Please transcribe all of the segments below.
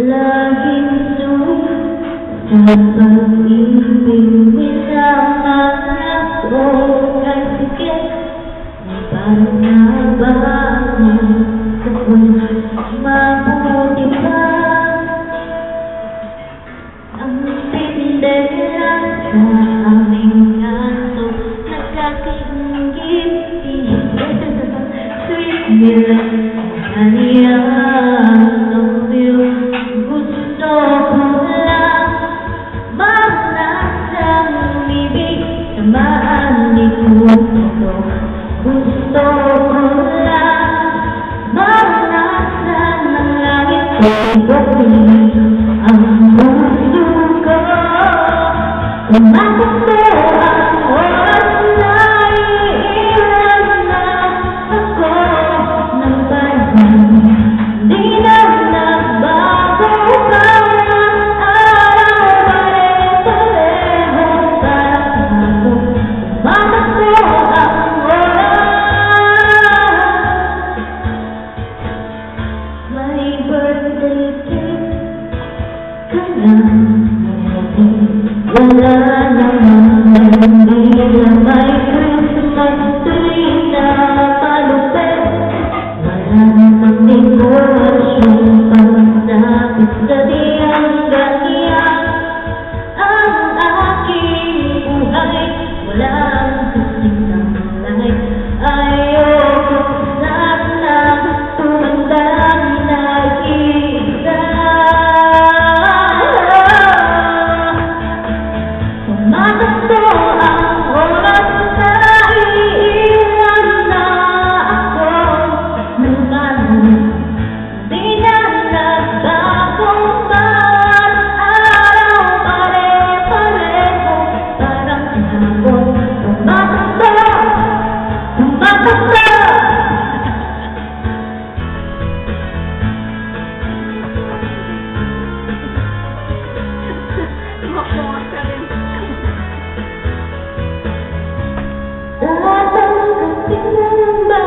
laging sulit sa pag-ibig, isama ako kasi parang nabago ako'y mabuti pa ang tindera sa aming aso nagkakingiti sweet nila kaniya gusto ko lang manasang ibig samaan ni Puso. Gusto ko lang maranasan ng langit ko ang puso ko. Umagusto ang oras na iiwan na ako ng panahon. Di na nagbago parang araw pare-pareho parang ako. Umagusto ang my birthday cake ka lang wala naman hindi na may Christmas tree na palupet wala namang dekorasyon pagdapit sa diyang ganyan ang aking buhay walang kasing tamlay ayoko sana tumandang nag-iisa umagusto ang oras na iiwan na ako ng panahon di na nagbagong bawat araw pare-pareho parang kahapon umagusto Tatangkapin na ba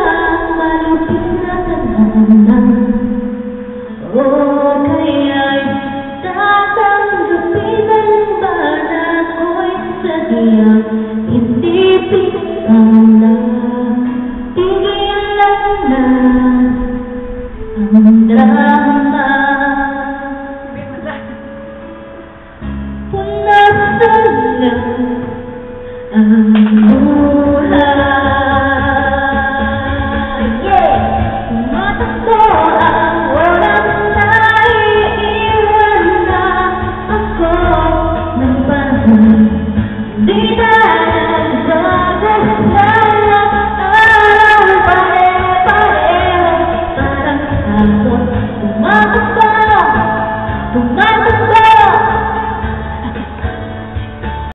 malupit na tadhana o kaya'y tatanggapin na ba na ako'y sadyang hindi pinagpala tigilan na ang drama punasan na ang buhay. Umatakbo ang oras na iiwan na ako ng panahon. Di na nagbago lahat araw pare-pareho parang kahapon. Umatakbo